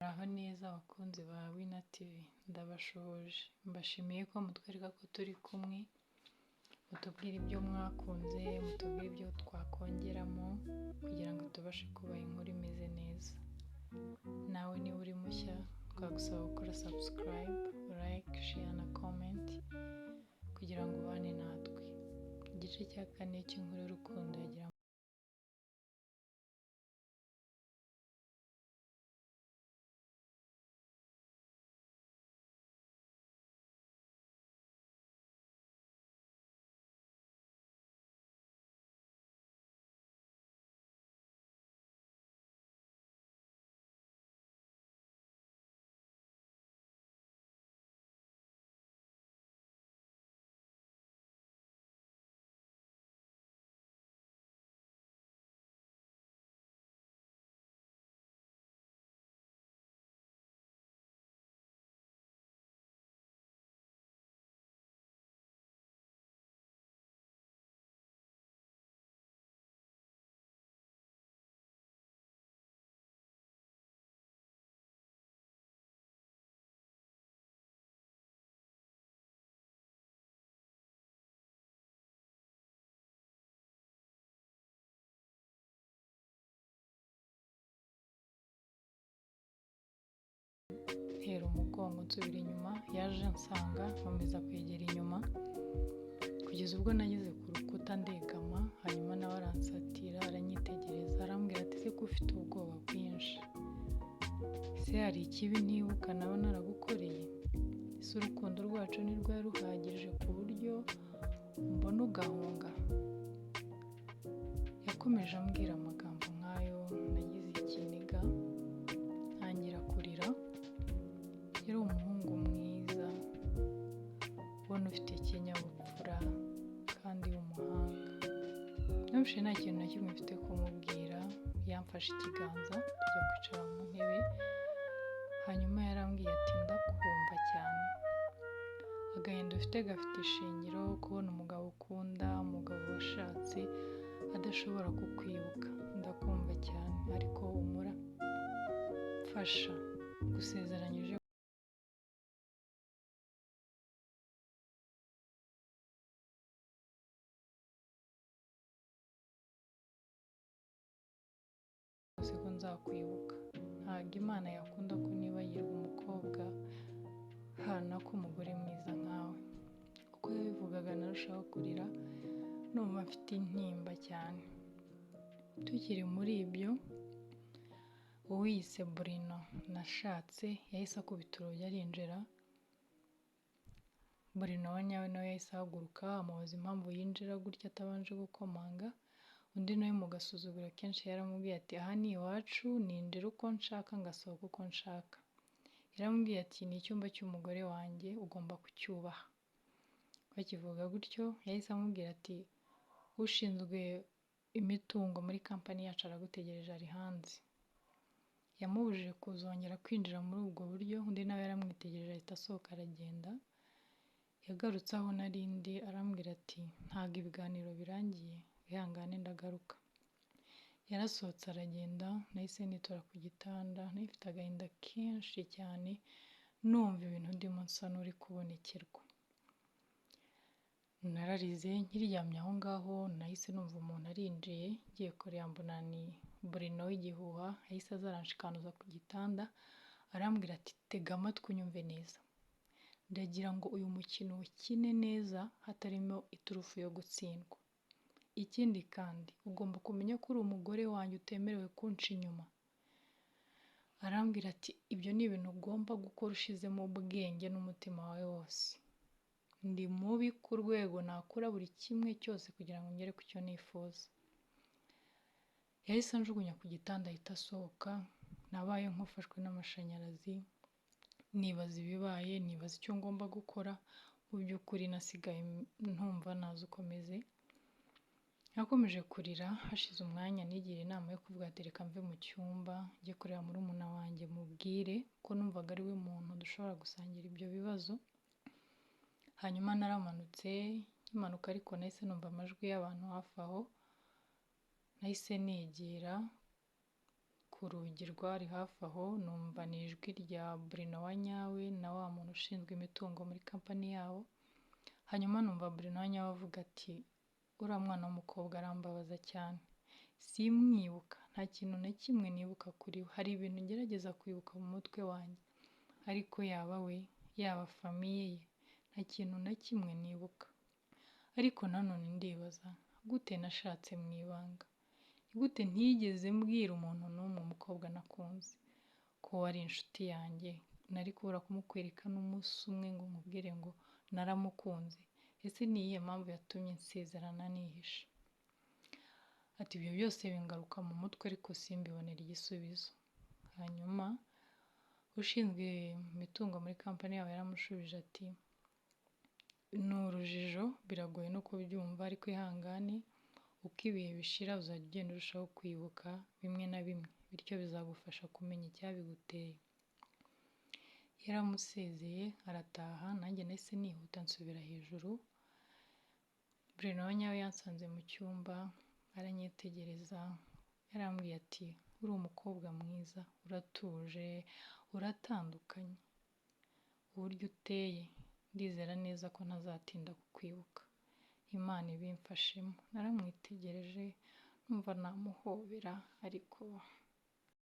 Muraho neza abakunzi ba Wina TV, ndabashoje mbashimiye ko mutwereka ko turi kumwe, mutubwira ibyo mwakunze, mutubwira ibyo twakongeramo kugira ngo tubashe kubaha inkuru imeze neza. Nawe niba uri mushya twagusaba gukora subscribe, like, share na comment kugira ngo ubane natwe. Igice cya 4 cy'inkuru y'urukundo yagira ntera umugongo nsubira inyuma, yaje ansanga nkomeza kwegera inyuma kugeza ubwo nageze ku rukuta ndegama, hanyuma nawe aransatira aranyitegereza arambwira ati ese ko ufite ubwoba bwinshi, ese hari ikibi ntibuka naba naragukoreye, ese urukundo rwacu ntirwari ruhagije ku buryo mbona ugahunga? Yakomeje ambwira amagambo nk'ayo, nagize ikiniga ntangira kurira. Yari umuhungu mwiza ubona ufite ikinyabupfura kandi w'umuhanga. Nubushe nta kintu na kimwe mfite kumubwira, yamfashe ikiganza tujya kwicara mu ntebe, hanyuma yarambwiye ati ndakumva cyane, agahinda ufite gafite ishingiro, kubona umugabo ukunda, umugabo washatse adashobora kukwibuka, ndakumva cyane ariko humura, mfasha, gusezeranyije ko nzakwibuka. Ntabwo Imana yakunda ko nibagirwa umukobwa hana ko umugore mwiza nkawe. Uko yabivugaga narushaho kurira, numva mfite intimba cyane. Tukiri muri ibyo, uwiyise Bruno nashatse yahise akubita urugi arinjira. Bruno wa nyawe nawe yahise ahaguruka amubaza impamvu yinjira gutya atabanje gukomanga. Undi nawe mu gasuzuguro kenshi yaramubwiye ati aha ni iwacu, ninjira uko nshaka ngasohoka uko nshaka. Yaramubwiye ati ni icyumba cy'umugore wanjye, ugomba kucyubaha. Bakivuga gutyo yahise amubwira ati ushinzwe imitungo muri kampani yacu aragutegereje ari hanze. Yamubujije kuzongera kwinjira muri ubwo buryo, undi nawe yaramwitegereje ahita asohoka aragenda. Yagarutse aho narindi arambwira ati ntabwo ibiganiro birangiye, wihangane ndagaruka. Yarasohotse aragenda, nahise nitora ku gitanda, nifite agahinda kenshi cyane, numva ibintu ndimo nsa n'uri kubonekerwa. Nararize nkiryamye aho ngaho, nahise numva umuntu arinjiye, ngiye kureba mbona ni Bruno w'igihuha, yahise aza aranshikanuza ku gitanda, arambwira ati tega amatwi unyumve neza, ndagira ngo uyu mukino ukine neza hatarimo iturufu yo gutsindwa. Ikindi kandi ugomba kumenya ko uri umugore wanjye utemerewe kunca inyuma. Arambwira ati ibyo ni ibintu ugomba gukora ushizemo ubwenge n'umutima wawe wose. Ndi mubi ku rwego nakora buri kimwe cyose kugira ngo ngere ku cyo nifuza. Yahise anjugunya ku gitanda ahita asohoka, nabaye nk'ufashwe n'amashanyarazi, nibaza ibibaye, nibaza icyo ngomba gukora, mu by'ukuri nasigaye ntumva nazi uko meze. Nakomeje kurira, hashize umwanya nigira inama yo kuvuga ati reka mve mu cyumba njye kureba murumuna wanjye mubwire ko numvaga ari we muntu dushobora gusangira ibyo bibazo. Hanyuma naramanutse, nkimanuka ariko nahise numva amajwi y'abantu hafi aho, nahise negera ku ku rugi rwari hafi aho numva ni ijwi rya Bruno wa nyawe na wa muntu ushinzwe imitungo muri kampani yabo, hanyuma numva Bruno wa nyawe avuga ati uriya mwana w'umukobwa arambabaza cyane, simwibuka, nta kintu na kimwe nibuka kuri we, hari ibintu ngerageza kwibuka mu mutwe wanjye ariko yaba we yaba famiye ye nta kintu na kimwe nibuka, ariko nanone ndibaza gute nashatse mu ibanga, gute ntigeze mbwira umuntu n'umwe umukobwa nakunze ko wari inshuti yanjye, nari kubura kumukwereka n'umunsi umwe ngo mubwire ngo naramukunze, ese ni iyihe mpamvu yatumye nsezerana nihishe? Ati ibyo byose bingaruka mu mutwe ariko simbibonera igisubizo. Hanyuma ushinzwe imitungo muri kampani yabo yaramushubije ati ni urujijo biragoye no kubyumva ariko ihangane, uko ibihe bishira uzajya ugenda urushaho kwibuka bimwe na bimwe bityo bizagufasha kumenya icyabiguteye. Yaramusezeye arataha, nanjye nahise nihuta nsubira hejuru. Bruno wa nyawe yansanze mu cyumba aranyitegereza, yarambwiye ati uri umukobwa mwiza, uratuje, uratandukanye, uburyo uteye ndizera neza ko ntazatinda kukwibuka, Imana ibimfashemo. Naramwitegereje numva namuhobera ariko